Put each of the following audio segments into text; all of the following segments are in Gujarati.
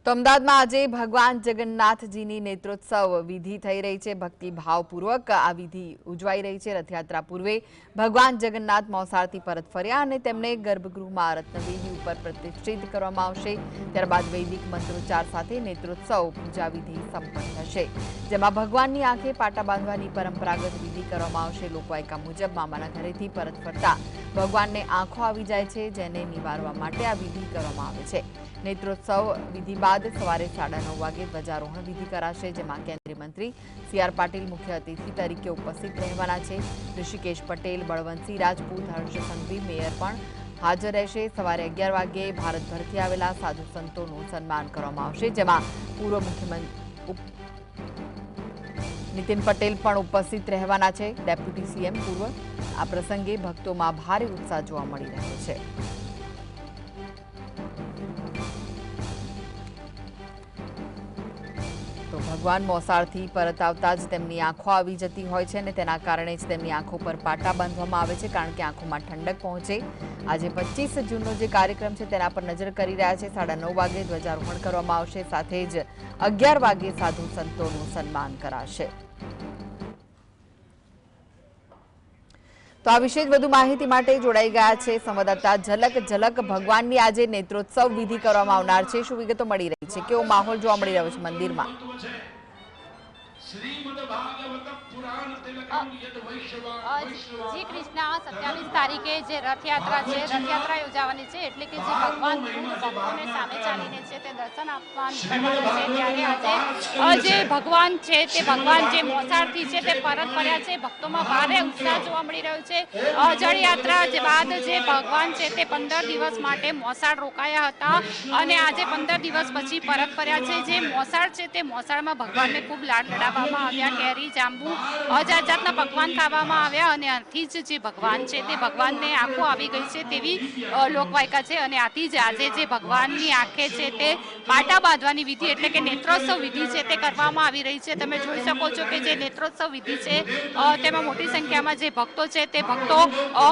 તો અમદાવાદમાં આજે ભગવાન જગન્નાથજીની નેત્રોત્સવ વિધિ થઈ રહી છે। ભક્તિભાવપૂર્વક આ વિધિ ઉજવાઈ રહી છે। રથયાત્રા પૂર્વે ભગવાન જગન્નાથ મોસાળથી પરત ફર્યા અને તેમને ગર્ભગૃહમાં રત્નવેદી ઉપર પ્રતિષ્ઠિત કરવામાં આવશે। ત્યારબાદ વૈદિક મંત્રોચ્ચાર સાથે નેત્રોત્સવ પૂજા વિધિ સંપન્ન થશે, જેમાં ભગવાનની આંખે પાટા બાંધવાની પરંપરાગત વિધિ કરવામાં આવશે। લોકવાયકા મુજબ મામાના ઘરેથી પરત ફરતા ભગવાનને આંખો આવી જાય છે, જેને નિવારવા માટે આ વિધિ કરવામાં આવે છે। नेत्रोत्सव विधि बाद सवारे 9:30 वागे ध्वजारोहण विधि कराशे, जेमां केंद्रीय मंत्री CR पाटील मुख्य अतिथि तरीके उपस्थित रहेवाना छे। ऋषिकेश पटेल, बळवंतसिंह राजपूत, हर्ष संघवी, मेयर पण हाजर रहेशे। सवारे 11 वागे भारतभरथी आवेला साधु संतोनुं सन्मान करवामां आवशे, जेमां पूर्व मुख्यमंत्री नितिन पटेल पण उपस्थित रहेवाना छे। डेप्यूटी सीएम पूर्व आ प्रसंगे भक्तोमां भारे उत्साह जोवा मळी रह्यो छे। तो भगवान मोसाळथी परत आवता ज तेमनी आंखो आवी जती होय छे ने तेना कारणे ज तेमनी आंखो पर पाटा बांधवामां आवे छे, कारण के आंखोमां ठंडक पहोंचे। आज 25 जूननो जे कार्यक्रम छे तेना पर नजर करी रह्या छे। 9:30 वागे ध्वजारोहण करवामां आवशे, साथे ज 11 वागे साधु संतोनुं सन्मान कराशे। तो आ विषय વધુ માહિતી માટે જોડાઈ ગયા છે સંવાદદાતા ઝલક ભગવાનની આજે નેત્રોત્સવ વિધિ કરવામાં આવનાર છે। શું વિગતો મળી રહી છે? કેવો માહોલ જોવા મળી રહ્યો છે મંદિરમાં? जी कृष्णा 27 तारीखे जे रथयात्रा है, रथयात्रा योजावानी है, एटले के जे भगवान भक्तोने सामे चालीने छे ते दर्शन आपवाना छे। त्यारे आज जे भगवान छे ते भगवान जे मोसाळथी छे ते परत फर्या छे। भक्तोमां भारे उत्साह जोवा मळी रह्यो छे। जळयात्रा जे बाद जे भगवान छे ते 15 दिवस माटे मोसाळ रोकाया हता अने आजे 15 दिवस पछी परत फर्या छे। जे मोसाळ छे ते मोसाळमां भगवानने खूब लाड लडाववामां આવ્યા। केरी, जांबू, जात जातना पकवान खावामां આવ્યા અને આથી જ જે ભગવાન છે તે ભગવાનને આંખો આવી ગઈ છે તેવી લોકવાયકા છે અને આથી જ આજે જે ભગવાનની આંખે છે તે પાટા બાંધવાની વિધિ એટલે કે નેત્રોત્સવ વિધિ છે તે કરવામાં આવી રહી છે। તમે જોઈ શકો છો કે જે નેત્રોત્સવ વિધિ છે તેમાં મોટી સંખ્યામાં જે ભક્તો છે તે ભક્તો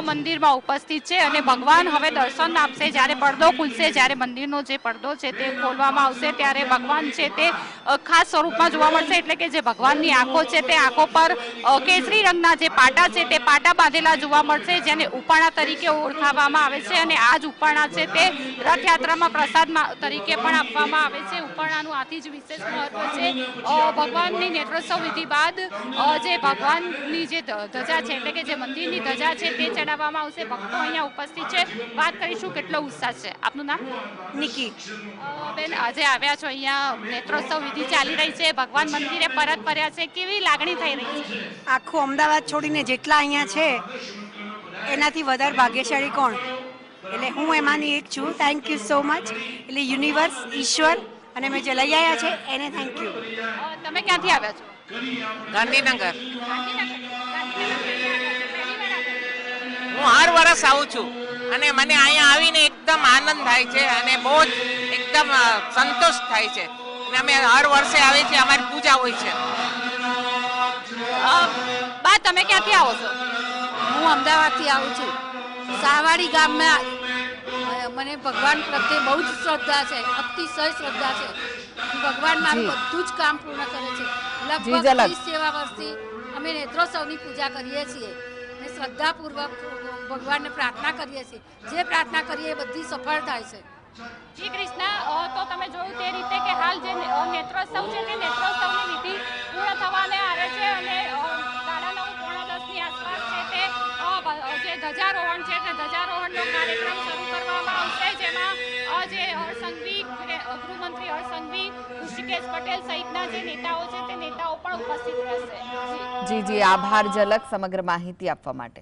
મંદિરમાં ઉપસ્થિત છે અને ભગવાન હવે દર્શન આપશે। જ્યારે પડદો ખુલશે, જ્યારે મંદિરનો જે પડદો છે તે ખોલવામાં આવશે, ત્યારે ભગવાન છે તે ખાસ સ્વરૂપમાં જોવા મળશે। એટલે કે જે ભગવાનની આંખો છે તે આંખો પર કેસરી રંગના જે પાટા છે તે પાટા બાંધેલા જોવા મળશે, જેને ઉપાણા તરીકે ઓળખાવવામાં આવે છે અને આ જ ઉપાણા છે તે રથયાત્રામાં પ્રસાદ તરીકે પણ આપવામાં આવે છે। ઉપાણાનું આથી જ વિશેષ મહત્વ છે। ભગવાનની નેત્રોત્સવ વિધિ બાદ જે ભગવાનની જે ધજા છે એટલે કે જે મંદિરની ધજા છે તે ચડાવવામાં આવશે। ભક્તો અહીંયા ઉપસ્થિત છે, વાત કરીશું કેટલો ઉત્સાહ છે। આપનું નામ? નિકી। બેન, આજે આવ્યા છો, અહીંયા નેત્રોત્સવ વિધિ ચાલી રહી છે, ભગવાન મંદિરે પરત ફર્યા છે, કેવી લાગણી થઈ રહી છે? આખું અમદાવાદ છોડીને જેટલા અહીંયા છે એનાથી વધારે ભાગ્યશાળી કોણ? એટલે હું એમાંની એક છું। Thank you so much. એટલે યુનિવર્સ, ઈશ્વર અને મેં જે લઈ આવ્યા છે એને થેન્ક યુ। તમે ક્યાંથી આવ્યા છો? ગાંધીનગર। હું હર વર્ષ આવું છું અને મને અહીંયા આવીને એકદમ આનંદ થાય છે અને બહુ જ એકદમ સંતોષ થાય છે અને અમે હર વર્ષે આવીએ છીએ, અમારી પૂજા હોય છે। બા, તમે ક્યાંથી આવો છો? હું અમદાવાદથી આવું છું। સાવાડી ગામમાં મને ભગવાન પ્રત્યે બહુ જ શ્રદ્ધા છે, અતિશય શ્રદ્ધા છે। ભગવાન મારું બધું જ કામ પૂર્ણ કરે છે। લગભગ 30 જેવા વર્ષથી અમે નેત્રોત્સવની પૂજા કરીએ છીએ અને શ્રદ્ધાપૂર્વક ભગવાનને પ્રાર્થના કરીએ છીએ। જે પ્રાર્થના કરીએ એ બધી સફળ થાય છે। જી કૃષ્ણા, તો તમે જોયું તે રીતે કે હાલ જે નેત્રોત્સવ છે તે નેત્રોત્સવની વિધિ પૂર્ણ થવાને આવે છે અને 9:30-9:10ની આસપાસ છે તે જે ધજારોહણ છે તે ધજારોહણનો કાર્યક્રમ શરૂ કરવામાં આવશે, જેમાં જે હર્ષ સંઘવી, ગૃહમંત્રી હર્ષ સંઘવી, ઋષિકેશ પટેલ સહિતના જે નેતાઓ છે તે નેતાઓ પણ ઉપસ્થિત રહેશે। જી, આભાર ઝલક સમગ્ર માહિતી આપવા માટે।